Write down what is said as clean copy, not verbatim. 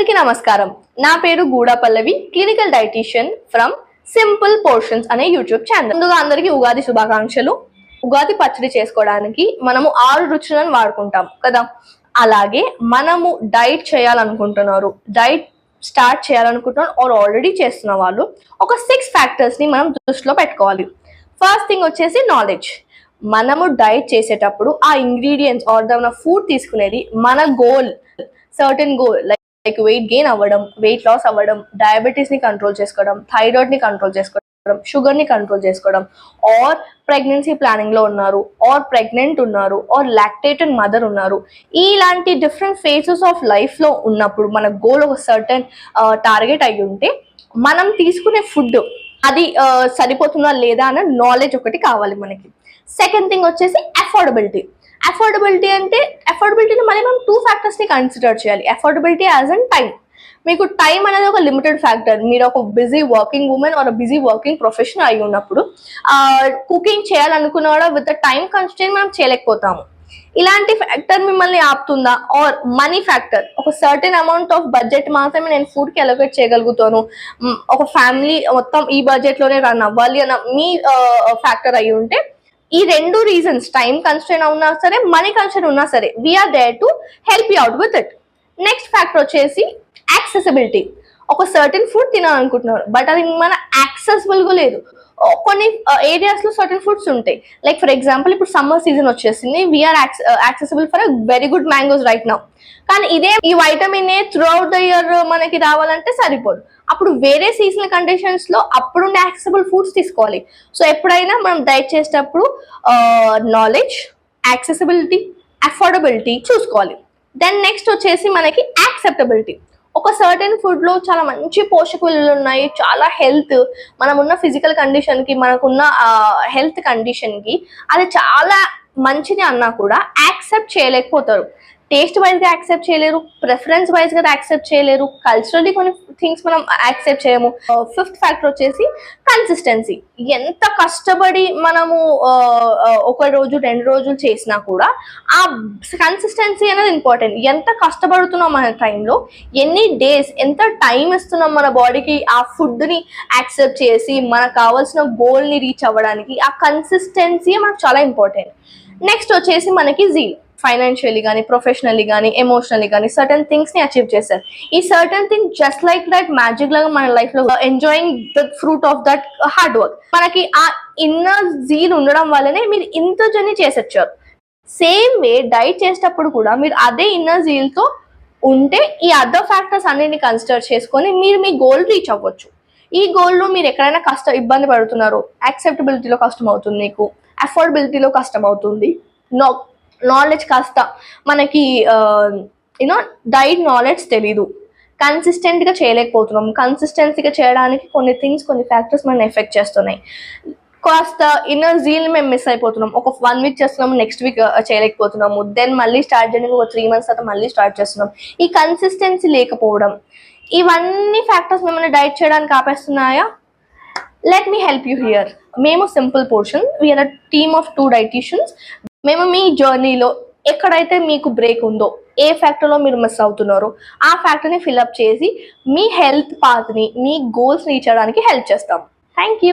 అందరికీ నమస్కారం. నా పేరు Guda Pallavi, clinical dietitian from simple portions అనే యూట్యూబ్ ఛానల్. ముందుగా అందరికీ ఉగాది శుభాకాంక్షలు. ఉగాది పచ్చడి చేసుకోవడానికి మనము 6 రుచులను వాడుకుంటాం కదా. అలాగే మనము డైట్ చేయాలనుకుంటున్నారు, డైట్ స్టార్ట్ చేయాలనుకుంటున్నారు ఆర్ ఆల్రెడీ చేస్తున్న వాళ్ళు ఒక 6 ఫ్యాక్టర్స్ ని మనం దృష్టిలో పెట్టుకోవాలి. ఫస్ట్ థింగ్ వచ్చేసి నాలెడ్జ్. మనము డైట్ చేసేటప్పుడు ఆ ఇంగ్రీడియంట్స్ ఆర్ మన ఫుడ్ తీసుకునేది మన goal, certain goal like weight gain అవ్వడం, వెయిట్ లాస్ అవ్వడం, డయాబెటీస్ ని కంట్రోల్ చేసుకోవడం, థైరాయిడ్ ని కంట్రోల్ చేసుకోవడం, షుగర్ ని కంట్రోల్ చేసుకోవడం, ఆర్ ప్రెగ్నెన్సీ ప్లానింగ్ లో ఉన్నారు, ఆర్ ప్రెగ్నెంట్ ఉన్నారు, ఆర్ లాక్టేటెడ్ మదర్ ఉన్నారు. ఇలాంటి డిఫరెంట్ ఫేజెస్ ఆఫ్ లైఫ్ లో ఉన్నప్పుడు మన గోల్ ఒక సర్టన్ టార్గెట్ అయి ఉంటే మనం తీసుకునే ఫుడ్ అది సరిపోతుందా లేదా అన్న నాలెడ్జ్ ఒకటి కావాలి మనకి. సెకండ్ థింగ్ వచ్చేసి అఫోర్డబిలిటీ. అఫోర్డబిలిటీని మళ్ళీ మనం 2 ఫ్యాక్టర్స్ ని కన్సిడర్ చేయాలి. Affordability as and time. మీకు టైం అనేది ఒక లిమిటెడ్ ఫ్యాక్టర్. మీరు ఒక busy working woman or busy working professional అయి ఉన్నప్పుడు కుకింగ్ చేయాలనుకున్న విత్ ద టైం కన్స్ట్రెయిన్ మనం చేయలేకపోతాము. ఇలాంటి ఫ్యాక్టర్ మిమ్మల్ని ఆపుతుందా? ఆర్ మనీ ఫ్యాక్టర్, ఒక సర్టెన్ అమౌంట్ ఆఫ్ బడ్జెట్ మాత్రమే నేను ఫుడ్ కి అలొకేట్ చేయగలుగుతాను, ఒక ఫ్యామిలీ మొత్తం ఈ బడ్జెట్ లోనే రన్ అవ్వాలి అన్న మీ ఫ్యాక్టర్ అయి ఉంటే, ఈ 2 రీజన్స్, టైం కన్స్ట్రెయిన్ ఉన్నా సరే, మనీ కన్స్ట్రెయిన్ ఉన్నా సరే, we're there to help you out with it. Next factor వచ్చేసి యాక్సెసిబిలిటీ. ఒక సర్టెన్ ఫుడ్ తినాలనుకుంటున్నారు, బట్ అది మన యాక్సెసిబుల్ గా లేదు. కొన్ని ఏరియాస్ లో సర్టెన్ ఫుడ్స్ ఉంటాయి. లైక్ ఫర్ ఎగ్జాంపుల్ ఇప్పుడు సమ్మర్ సీజన్ వచ్చేసింది, we're accessible for very good mangoes right now. కానీ ఇదే ఈ vitamin A through out the year మనకి రావాలంటే సరిపోదు. అప్పుడు వేరే సీజనల్ కండిషన్స్ లో అప్పుడుండే యాక్సెసిబుల్ ఫుడ్స్ తీసుకోవాలి. సో ఎప్పుడైనా మనం డైట్ చేసేటప్పుడు నాలెడ్జ్, యాక్సెసిబిలిటీ, అఫోర్డబిలిటీ చూసుకోవాలి. దెన్ నెక్స్ట్ వచ్చేసి మనకి యాక్సెప్టబిలిటీ. ఒక సర్టెన్ ఫుడ్ లో చాలా మంచి పోషక విలువలు ఉన్నాయి, చాలా హెల్త్, మనం ఉన్న ఫిజికల్ కండిషన్ కి, మనకున్న హెల్త్ కండిషన్ కి అది చాలా మంచిది అన్నా కూడా యాక్సెప్ట్ చేయలేకపోతారు. టేస్ట్ వైజ్ గా యాక్సెప్ట్ చేయలేరు, ప్రిఫరెన్స్ వైజ్ గా యాక్సెప్ట్ చేయలేరు, కల్చరల్లీ కొన్ని థింగ్స్ మనం యాక్సెప్ట్ చేయము. ఫిఫ్త్ ఫ్యాక్టర్ వచ్చేసి కన్సిస్టెన్సీ. ఎంత కష్టపడి మనము ఒక రోజు 2 రోజులు చేసినా కూడా ఆ కన్సిస్టెన్సీ అనేది ఇంపార్టెంట్. ఎంత కష్టపడుతున్నాం మన టైంలో, ఎన్ని డేస్, ఎంత టైం ఇస్తున్నాం మన బాడీకి ఆ ఫుడ్ ని యాక్సెప్ట్ చేసి మనకు కావాల్సిన గోల్ ని రీచ్ అవ్వడానికి, ఆ కన్సిస్టెన్సీ మనకు చాలా ఇంపార్టెంట్. నెక్స్ట్ వచ్చేసి మనకి జీల్. ఫైనాన్షియలీ కానీ, ప్రొఫెషనల్లీ కానీ, ఎమోషనల్లీ కానీ సర్టన్ థింగ్స్ ని అచీవ్ చేశారు. ఈ certain thing just like that magic లాగా మన లైఫ్ లో enjoying the fruit of that hard work. మనకి ఆ ఇన్నర్ జీల్ ఉండడం వల్లనే మీరు ఇంత జర్నీ చేసొచ్చారు. సేమ్ వే డైట్ చేసేటప్పుడు కూడా మీరు అదే ఇన్నర్ జీల్ తో ఉంటే ఈ అదర్ ఫ్యాక్టర్స్ అన్నిటిని కన్సిడర్ చేసుకొని మీరు మీ గోల్ రీచ్ అవ్వచ్చు. ఈ గోల్ లో మీరు ఎక్కడైనా ఇబ్బంది పడుతున్నారు, యాక్సెప్టబిలిటీలో కష్టం అవుతుంది, మీకు అఫోర్డబిలిటీలో కష్టం అవుతుంది, నాలెడ్జ్ కాస్త మనకి డైట్ నాలెడ్జ్ తెలీదు, కన్సిస్టెంట్ గా చేయలేకపోతున్నాం, కన్సిస్టెన్సీగా చేయడానికి కొన్ని థింగ్స్, కొన్ని ఫ్యాక్టర్స్ మనం ఎఫెక్ట్ చేస్తున్నాయి, కాస్త ఇన్నర్ జీల్ మేము మిస్ అయిపోతున్నాం. ఒక 1 వీక్ చేస్తున్నాము, నెక్స్ట్ వీక్ చేయలేకపోతున్నాము, దెన్ మళ్ళీ స్టార్ట్ చేయడానికి ఒక 3 మంత్స్ తర్వాత మళ్ళీ స్టార్ట్ చేస్తున్నాం. ఈ కన్సిస్టెన్సీ లేకపోవడం, ఇవన్నీ ఫ్యాక్టర్స్ మిమ్మల్ని డైట్ చేయడానికి ఆపేస్తున్నాయా? Let me help you here. మేము simple portion, we are a team of 2 dietitians. మేము మీ జర్నీలో ఎక్కడైతే మీకు బ్రేక్ ఉందో, ఏ ఫ్యాక్టర్లో మీరు మిస్ అవుతున్నారో ఆ ఫ్యాక్టర్ని ఫిల్అప్ చేసి మీ హెల్త్ పాత్ని, మీ గోల్స్ రీచ్ అవ్వడానికి హెల్ప్ చేస్తాం. Thank you.